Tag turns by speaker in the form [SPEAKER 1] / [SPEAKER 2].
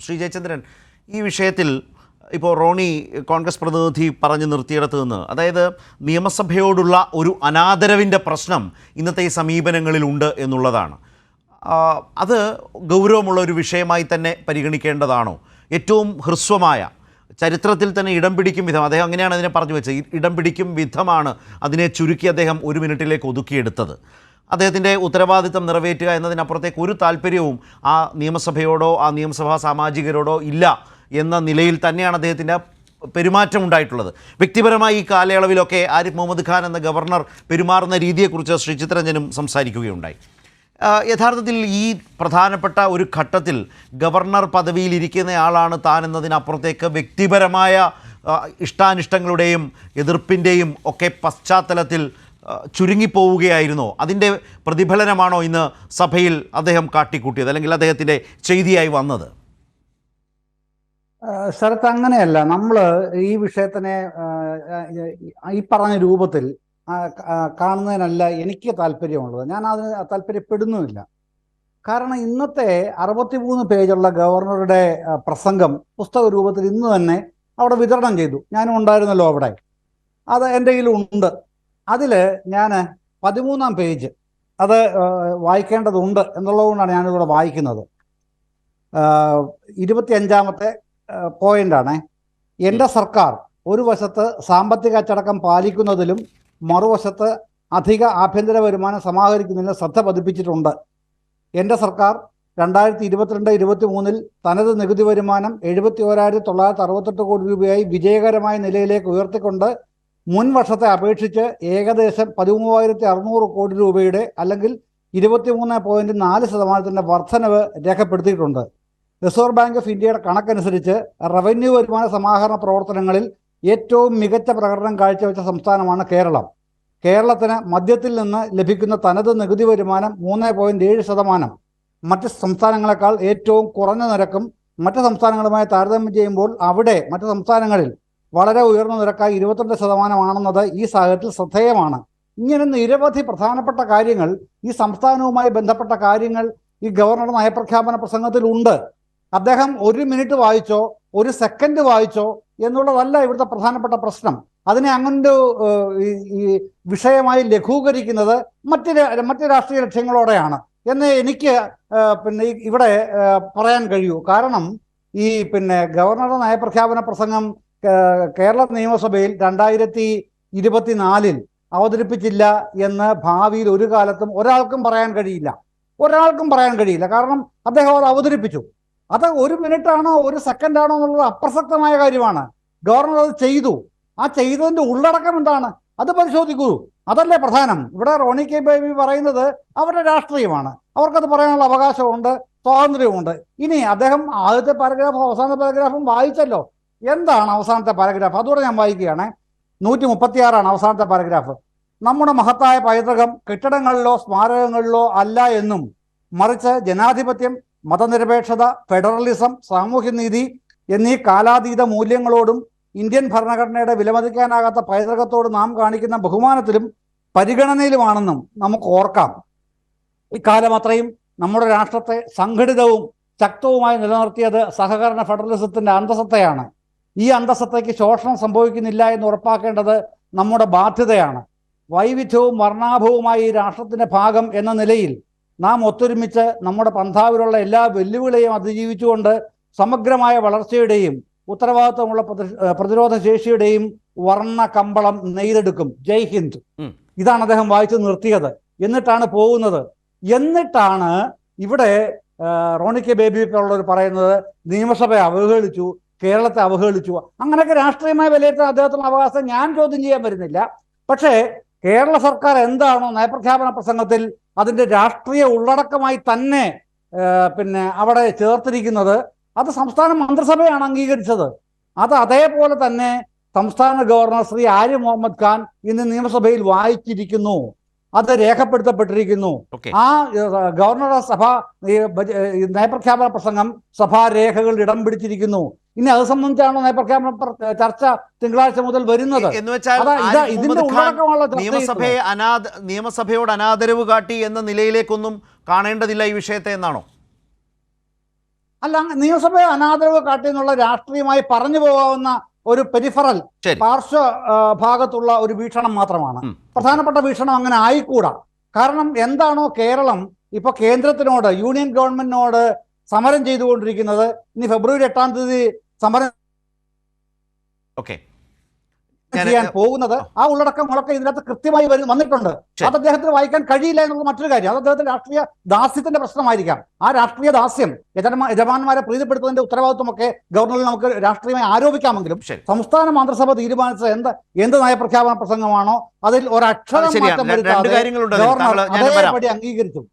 [SPEAKER 1] ശ്രീ ജയചന്ദ്രൻ, ഈ വിഷയത്തിൽ ഇപ്പോൾ റോണി കോൺഗ്രസ് പ്രതിനിധി പറഞ്ഞു നിർത്തിയിടത്ത് നിന്ന്, അതായത് നിയമസഭയോടുള്ള ഒരു അനാദരവിൻ്റെ പ്രശ്നം ഇന്നത്തെ ഈ സമീപനങ്ങളിലുണ്ട് എന്നുള്ളതാണ്. അത് ഗൗരവമുള്ള ഒരു വിഷയമായി തന്നെ പരിഗണിക്കേണ്ടതാണോ? ഏറ്റവും ഹ്രസ്വമായ ചരിത്രത്തിൽ തന്നെ ഇടം പിടിക്കും വിധം, അദ്ദേഹം അങ്ങനെയാണ് അതിനെ പറഞ്ഞു വെച്ചത്, ഇടം പിടിക്കും വിധമാണ് അതിനെ ചുരുക്കി അദ്ദേഹം ഒരു മിനിറ്റിലേക്ക് ഒതുക്കിയെടുത്തത്. അദ്ദേഹത്തിൻ്റെ ഉത്തരവാദിത്തം നിറവേറ്റുക എന്നതിനപ്പുറത്തേക്ക് ഒരു താല്പര്യവും ആ നിയമസഭയോടോ ആ നിയമസഭാ സാമാജികരോടോ ഇല്ല എന്ന നിലയിൽ തന്നെയാണ് അദ്ദേഹത്തിൻ്റെ പെരുമാറ്റം ഉണ്ടായിട്ടുള്ളത്. വ്യക്തിപരമായി ഈ കാലയളവിലൊക്കെ ആരിഫ് മുഹമ്മദ് ഖാൻ എന്ന ഗവർണർ പെരുമാറുന്ന രീതിയെക്കുറിച്ച് ശ്രീ ചിത്തരഞ്ജനും സംസാരിക്കുകയുണ്ടായി. യഥാർത്ഥത്തിൽ ഈ പ്രധാനപ്പെട്ട ഒരു ഘട്ടത്തിൽ ഗവർണർ പദവിയിലിരിക്കുന്നയാളാണ് താൻ എന്നതിനപ്പുറത്തേക്ക് വ്യക്തിപരമായ ഇഷ്ടാനിഷ്ടങ്ങളുടെയും എതിർപ്പിൻ്റെയും ഒക്കെ പശ്ചാത്തലത്തിൽ ചുരുങ്ങിപ്പോവുകയായിരുന്നോ? അതിൻ്റെ പ്രതിഫലനമാണോ ഇന്ന് സഭയിൽ അദ്ദേഹം കാട്ടിക്കൂട്ടിയത്, അല്ലെങ്കിൽ അദ്ദേഹത്തിൻ്റെ ചെയ്തിയായി വന്നത്?
[SPEAKER 2] ശരത്ത്, അങ്ങനെയല്ല. നമ്മൾ ഈ വിഷയത്തിനെ ഈ പറഞ്ഞ രൂപത്തിൽ കാണുന്നതിനല്ല എനിക്ക് താല്പര്യമുള്ളത്. ഞാൻ അതിന് താല്പര്യപ്പെടുന്നുമില്ല. കാരണം ഇന്നത്തെ 63 പേജുള്ള ഗവർണറുടെ പ്രസംഗം പുസ്തക രൂപത്തിൽ ഇന്ന് തന്നെ അവിടെ വിതരണം ചെയ്തു. ഞാനും ഉണ്ടായിരുന്നല്ലോ അവിടെ. അത് എൻ്റെ കയ്യിലുണ്ട്. അതിൽ ഞാൻ 13-ാം പേജ് അത് വായിക്കേണ്ടതുണ്ട് എന്നുള്ളതുകൊണ്ടാണ് ഞാനിവിടെ വായിക്കുന്നത്. 25-ാമത്തെ പോയിന്റാണ്. എൻ്റെ സർക്കാർ ഒരു വശത്ത് സാമ്പത്തിക അച്ചടക്കം പാലിക്കുന്നതിലും മറുവശത്ത് അധിക ആഭ്യന്തര വരുമാനം സമാഹരിക്കുന്നതിലും ശ്രദ്ധ പതിപ്പിച്ചിട്ടുണ്ട്. എൻ്റെ സർക്കാർ 2022-23 തനത് നികുതി വരുമാനം 71,968 കോടി രൂപയായി വിജയകരമായ നിലയിലേക്ക് ഉയർത്തിക്കൊണ്ട് മുൻ വർഷത്തെ അപേക്ഷിച്ച് ഏകദേശം 13,600 കോടി രൂപയുടെ അല്ലെങ്കിൽ 23.4% വർധനവ് രേഖപ്പെടുത്തിയിട്ടുണ്ട്. റിസർവ് ബാങ്ക് ഓഫ് ഇന്ത്യയുടെ കണക്കനുസരിച്ച് റവന്യൂ വരുമാന സമാഹരണ പ്രവർത്തനങ്ങളിൽ ഏറ്റവും മികച്ച പ്രകടനം കാഴ്ചവെച്ച സംസ്ഥാനമാണ് കേരളം. കേരളത്തിന് മദ്യത്തിൽ നിന്ന് ലഭിക്കുന്ന തനത് നികുതി വരുമാനം 3.7%. മറ്റ് സംസ്ഥാനങ്ങളെക്കാൾ ഏറ്റവും കുറഞ്ഞ നിരക്കും മറ്റ് സംസ്ഥാനങ്ങളുമായി താരതമ്യം ചെയ്യുമ്പോൾ അവിടെ മറ്റ് സംസ്ഥാനങ്ങളിൽ വളരെ ഉയർന്ന നിരക്കായി 22% ഈ സാഹചര്യത്തിൽ ശ്രദ്ധേയമാണ്. ഇങ്ങനെ നിരവധി പ്രധാനപ്പെട്ട കാര്യങ്ങൾ, ഈ സംസ്ഥാനവുമായി ബന്ധപ്പെട്ട കാര്യങ്ങൾ ഈ ഗവർണർ നയപ്രഖ്യാപന പ്രസംഗത്തിലുണ്ട്. അദ്ദേഹം 1 മിനിറ്റ് വായിച്ചോ 1 സെക്കൻഡ് വായിച്ചോ എന്നുള്ളതല്ല ഇവിടുത്തെ പ്രധാനപ്പെട്ട പ്രശ്നം. അതിനെ അങ്ങനെ ഈ വിഷയമായി ലഘൂകരിക്കുന്നത് മറ്റ് രാഷ്ട്രീയ ലക്ഷ്യങ്ങളോടെയാണ് എന്ന് എനിക്ക് ഇവിടെ പറയാൻ കഴിയൂ. കാരണം ഈ ഗവർണറുടെ നയപ്രഖ്യാപന പ്രസംഗം കേരള നിയമസഭയിൽ 2024 അവതരിപ്പിച്ചില്ല എന്ന് ഭാവിയിൽ ഒരു കാലത്തും ഒരാൾക്കും പറയാൻ കഴിയില്ല. കാരണം അദ്ദേഹം അത് അവതരിപ്പിച്ചു. അത് 1 മിനിറ്റാണോ 1 സെക്കൻഡാണോ എന്നുള്ളത് അപ്രസക്തമായ കാര്യമാണ്. ഗവർണർ അത് ചെയ്തു. ആ ചെയ്തതിൻ്റെ ഉള്ളടക്കം എന്താണ് അത് പരിശോധിക്കൂ. അതല്ലേ പ്രധാനം. ഇവിടെ റോണി കെ ബേബി പറയുന്നത് അവരുടെ രാഷ്ട്രീയമാണ്, അവർക്കത് പറയാനുള്ള അവകാശമുണ്ട്, സ്വാതന്ത്ര്യമുണ്ട്. ഇനി അദ്ദേഹം ആദ്യത്തെ പാരഗ്രാഫും അവസാനത്തെ പാരഗ്രാഫും വായിച്ചല്ലോ. എന്താണ് അവസാനത്തെ പാരഗ്രാഫ്? അതുകൂടെ ഞാൻ വായിക്കുകയാണ്. 136 അവസാനത്തെ പാരഗ്രാഫ്. നമ്മുടെ മഹത്തായ പൈതൃകം കെട്ടിടങ്ങളിലോ സ്മാരകങ്ങളിലോ അല്ല എന്നും മറിച്ച് ജനാധിപത്യം, മതനിരപേക്ഷത, ഫെഡറലിസം, സാമൂഹ്യനീതി എന്നീ കാലാതീത മൂല്യങ്ങളോടും ഇന്ത്യൻ ഭരണഘടനയുടെ വിലമതിക്കാനാകാത്ത പൈതൃകത്തോട് നാം കാണിക്കുന്ന ബഹുമാനത്തിലും പരിഗണനയിലുമാണെന്നും നമുക്ക് ഓർക്കാം. ഇക്കാലം അത്രയും നമ്മുടെ രാഷ്ട്രത്തെ സംഘടിതവും ശക്തവുമായി നിലനിർത്തിയത് സഹകരണ ഫെഡറലിസത്തിന്റെ അന്തസത്തയാണ്. ഈ അന്തസത്തയ്ക്ക് ശോഷണം സംഭവിക്കുന്നില്ല എന്ന് ഉറപ്പാക്കേണ്ടത് നമ്മുടെ ബാധ്യതയാണ്. വൈവിധ്യവും വർണ്ണാഭവുമായി ഈ രാഷ്ട്രത്തിന്റെ ഭാഗം എന്ന നിലയിൽ നാം ഒത്തൊരുമിച്ച് നമ്മുടെ പന്ഥാവിലുള്ള എല്ലാ വെല്ലുവിളിയും അതിജീവിച്ചുകൊണ്ട് സമഗ്രമായ വളർച്ചയുടെയും ഉത്തരവാദിത്വമുള്ള പ്രതിരോധ ശേഷിയുടെയും വർണ്ണ കമ്പളം നെയ്തെടുക്കും. ജയ് ഹിന്ദ്. ഇതാണ് അദ്ദേഹം വായിച്ചു നിർത്തിയത്. എന്നിട്ടാണ് പോകുന്നത്. എന്നിട്ടാണ് ഇവിടെ റോണി കെ ബേബി ഉള്ളവർ പറയുന്നത് നിയമസഭയെ അവഹേളിച്ചു, കേരളത്തെ അവഹേളിച്ചു. അങ്ങനെയൊക്കെ രാഷ്ട്രീയമായി വിലയിരുത്താൻ അദ്ദേഹത്തിന് അവകാശം ഞാൻ ചോദ്യം ചെയ്യാൻ വരുന്നില്ല. പക്ഷേ കേരള സർക്കാർ എന്താണോ നയപ്രഖ്യാപന പ്രസംഗത്തിൽ അതിൻ്റെ രാഷ്ട്രീയ ഉള്ളടക്കമായി തന്നെ അവിടെ ചേർത്തിരിക്കുന്നത്, അത് സംസ്ഥാന മന്ത്രിസഭയാണ് അംഗീകരിച്ചത്. അത് അതേപോലെ തന്നെ സംസ്ഥാന ഗവർണർ ശ്രീ ആരിഫ് മുഹമ്മദ് ഖാൻ ഇന്ന് നിയമസഭയിൽ വായിച്ചിരിക്കുന്നു. അത് രേഖപ്പെടുത്തപ്പെട്ടിരിക്കുന്നു. ആ ഗവർണറുടെ നയപ്രഖ്യാപന പ്രസംഗം സഭാരേഖകളിൽ ഇടം പിടിച്ചിരിക്കുന്നു. ഇനി അത് സംബന്ധിച്ചാണോ നയപ്രഖ്യാപന ചർച്ച തിങ്കളാഴ്ച മുതൽ വരുന്നത്?
[SPEAKER 1] നിയമസഭയോട് അനാദരവ് കാട്ടി എന്ന നിലയിലേക്കൊന്നും കാണേണ്ടതില്ല ഈ വിഷയത്തെ എന്നാണോ?
[SPEAKER 2] അല്ല, നിയമസഭയെ അനാദരവ് കാട്ടി എന്നുള്ള രാഷ്ട്രീയമായി പറഞ്ഞു പോകാവുന്ന ഒരു പെരിഫറൽ
[SPEAKER 1] ശരി.
[SPEAKER 2] പാർശ്വ ഭാഗത്തുള്ള ഒരു വീക്ഷണം മാത്രമാണ്. പ്രധാനപ്പെട്ട വീക്ഷണം അങ്ങനെ ആയിക്കൂടാ. കാരണം എന്താണോ കേരളം ഇപ്പൊ കേന്ദ്രത്തിനോട്, യൂണിയൻ ഗവൺമെന്റിനോട് സമരം ചെയ്തുകൊണ്ടിരിക്കുന്നത്, ഇനി ഫെബ്രുവരി 8-ാം തീയതി സമരം
[SPEAKER 1] ഓക്കെ
[SPEAKER 2] ചെയ്യാൻ പോകുന്നത്, ആ ഉള്ളടക്കങ്ങളൊക്കെ ഇതിനകത്ത് കൃത്യമായി വന്നിട്ടുണ്ട്. അത് അദ്ദേഹത്തിന് വായിക്കാൻ കഴിയില്ല എന്നുള്ളത് മറ്റൊരു കാര്യം. അത് അദ്ദേഹത്തിന്റെ രാഷ്ട്രീയ ദാസ്യത്തിന്റെ പ്രശ്നമായിരിക്കാം. ആ രാഷ്ട്രീയ ദാസ്യം യജമാന്മാരെ പ്രീതിപ്പെടുത്തുന്നതിന്റെ ഉത്തരവാദിത്വമൊക്കെ ഗവർണറിൽ നമുക്ക് രാഷ്ട്രീയമായി ആരോപിക്കാമെങ്കിലും സംസ്ഥാന മന്ത്രിസഭ തീരുമാനിച്ച എന്ത് നയപ്രഖ്യാപന പ്രസംഗമാണോ അതിൽ ഒരക്ഷരം മാറ്റം വരുത്താതെ ഗവർണർ അതേപടി അംഗീകരിച്ചു.